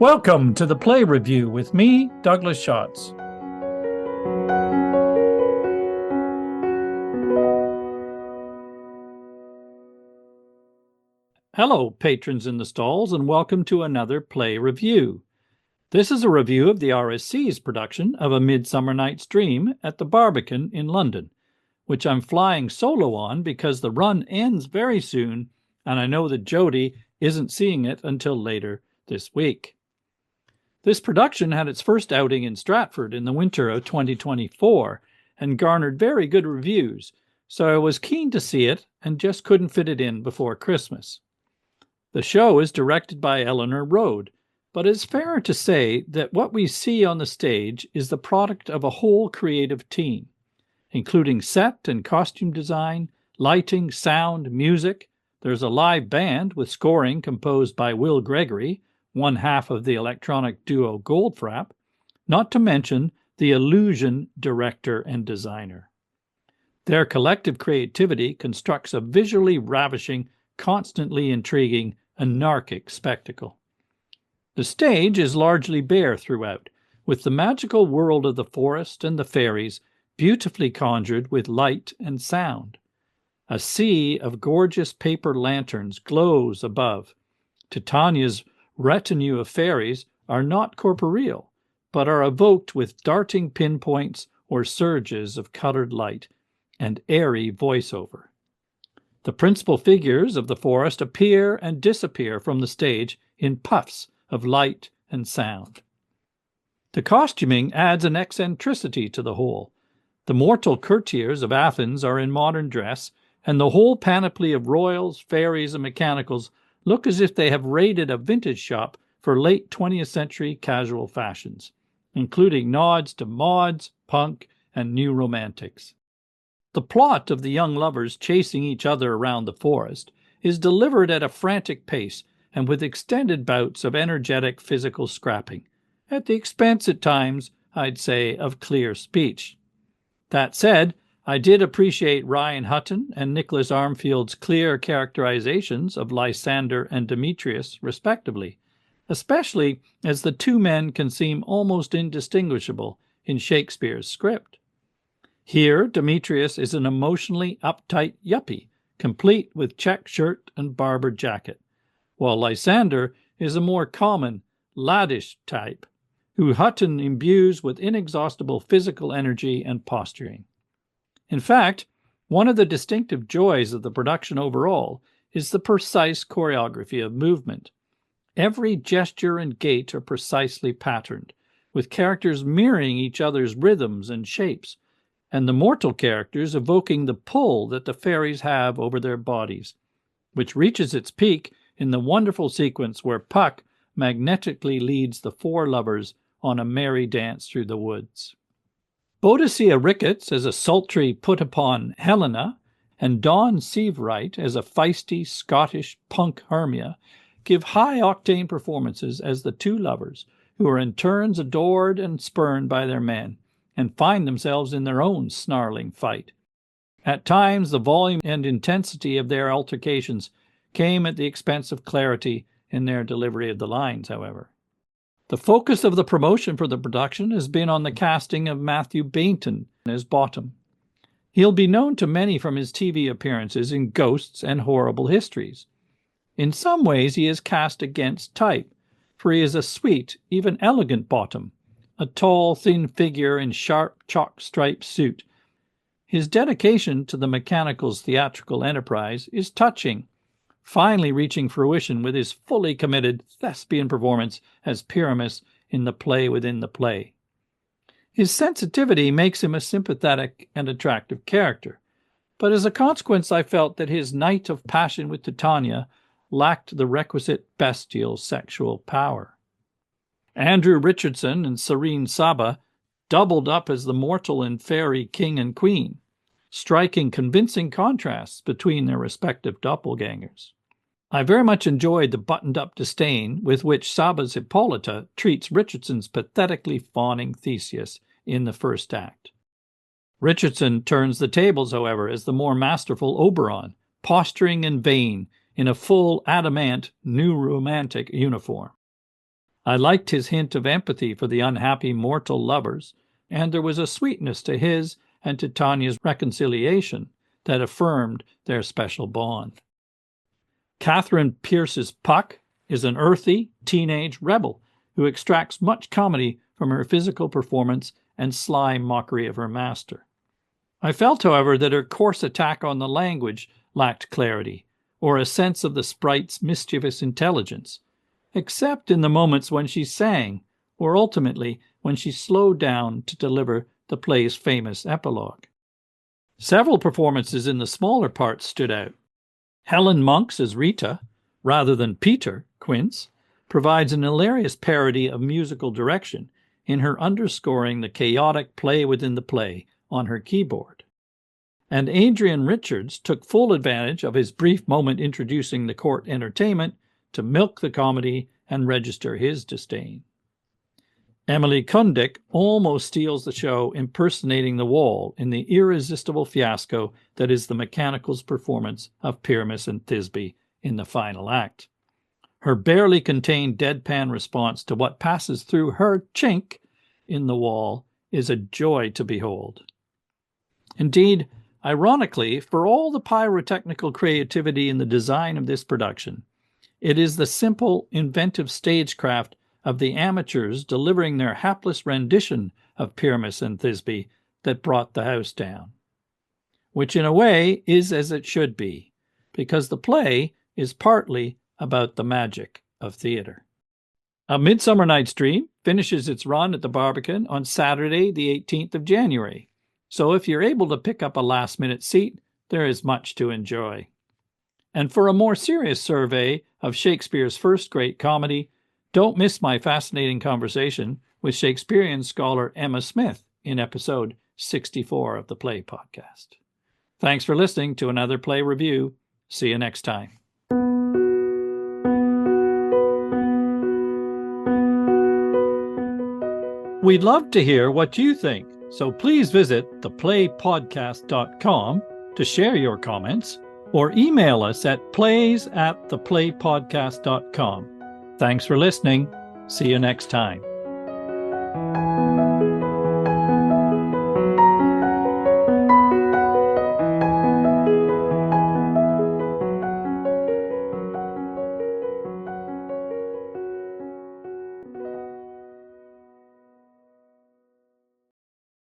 Welcome to the Play Review with me, Douglas Schatz. Hello, patrons in the stalls, and welcome to another Play Review. This is a review of the RSC's production of A Midsummer Night's Dream at the Barbican in London, which I'm flying solo on because the run ends very soon, and I know that Jody isn't seeing it until later this week. This production had its first outing in Stratford in the winter of 2024 and garnered very good reviews, so I was keen to see it and just couldn't fit it in before Christmas. The show is directed by Eleanor Road, but it's fairer to say that what we see on the stage is the product of a whole creative team, including set and costume design, lighting, sound, music. There's a live band with scoring composed by Will Gregory, one half of the electronic duo Goldfrapp, not to mention the illusion director and designer. Their collective creativity constructs a visually ravishing, constantly intriguing, anarchic spectacle. The stage is largely bare throughout, with the magical world of the forest and the fairies beautifully conjured with light and sound. A sea of gorgeous paper lanterns glows above. Titania's retinue of fairies are not corporeal, but are evoked with darting pinpoints or surges of colored light and airy voiceover. The principal figures of the forest appear and disappear from the stage in puffs of light and sound. The costuming adds an eccentricity to the whole. The mortal courtiers of Athens are in modern dress, and the whole panoply of royals, fairies, and mechanicals look as if they have raided a vintage shop for late 20th century casual fashions, including nods to mods, punk, and new romantics. The plot of the young lovers chasing each other around the forest is delivered at a frantic pace and with extended bouts of energetic physical scrapping, at the expense at times, I'd say, of clear speech. That said, I did appreciate Ryan Hutton and Nicholas Armfield's clear characterizations of Lysander and Demetrius, respectively, especially as the two men can seem almost indistinguishable in Shakespeare's script. Here, Demetrius is an emotionally uptight yuppie, complete with check shirt and barber jacket, while Lysander is a more common, laddish type, who Hutton imbues with inexhaustible physical energy and posturing. In fact, one of the distinctive joys of the production overall is the precise choreography of movement. Every gesture and gait are precisely patterned, with characters mirroring each other's rhythms and shapes, and the mortal characters evoking the pull that the fairies have over their bodies, which reaches its peak in the wonderful sequence where Puck magnetically leads the four lovers on a merry dance through the woods. Boadicea Ricketts as a sultry put-upon Helena and Dawn Sievewright as a feisty Scottish punk Hermia give high-octane performances as the two lovers who are in turns adored and spurned by their men and find themselves in their own snarling fight. At times, the volume and intensity of their altercations came at the expense of clarity in their delivery of the lines, however. The focus of the promotion for the production has been on the casting of Matthew Bainton as Bottom. He'll be known to many from his TV appearances in Ghosts and Horrible Histories. In some ways he is cast against type, for he is a sweet, even elegant Bottom, a tall, thin figure in sharp, chalk-striped suit. His dedication to the Mechanicals' theatrical enterprise is touching, finally reaching fruition with his fully committed thespian performance as Pyramus in the play within the play. His sensitivity makes him a sympathetic and attractive character, but as a consequence I felt that his night of passion with Titania lacked the requisite bestial sexual power. Andrew Richardson and Serene Saba doubled up as the mortal and fairy king and queen, striking convincing contrasts between their respective doppelgangers. I very much enjoyed the buttoned-up disdain with which Saba's Hippolyta treats Richardson's pathetically fawning Theseus in the first act. Richardson turns the tables, however, as the more masterful Oberon, posturing and vain in a full adamant new romantic uniform. I liked his hint of empathy for the unhappy mortal lovers, and there was a sweetness to his and to Tanya's reconciliation that affirmed their special bond. Catherine Pierce's Puck is an earthy teenage rebel who extracts much comedy from her physical performance and sly mockery of her master. I felt, however, that her coarse attack on the language lacked clarity, or a sense of the sprite's mischievous intelligence, except in the moments when she sang, or ultimately when she slowed down to deliver the play's famous epilogue. Several performances in the smaller parts stood out. Helen Monk's as Rita, rather than Peter Quince, provides an hilarious parody of musical direction in her underscoring the chaotic play within the play on her keyboard. And Adrian Richards took full advantage of his brief moment introducing the court entertainment to milk the comedy and register his disdain. Emily Kundick almost steals the show impersonating the wall in the irresistible fiasco that is the Mechanicals' performance of Pyramus and Thisbe in the final act. Her barely contained deadpan response to what passes through her chink in the wall is a joy to behold. Indeed, ironically, for all the pyrotechnical creativity in the design of this production, it is the simple, inventive stagecraft of the amateurs delivering their hapless rendition of Pyramus and Thisbe that brought the house down. Which in a way is as it should be, because the play is partly about the magic of theatre. A Midsummer Night's Dream finishes its run at the Barbican on Saturday, the 18th of January, so if you're able to pick up a last-minute seat, there is much to enjoy. And for a more serious survey of Shakespeare's first great comedy, don't miss my fascinating conversation with Shakespearean scholar Emma Smith in episode 64 of the Play Podcast. Thanks for listening to another Play Review. See you next time. We'd love to hear what you think, so please visit theplaypodcast.com to share your comments or email us at plays@theplaypodcast.com. Thanks for listening. See you next time.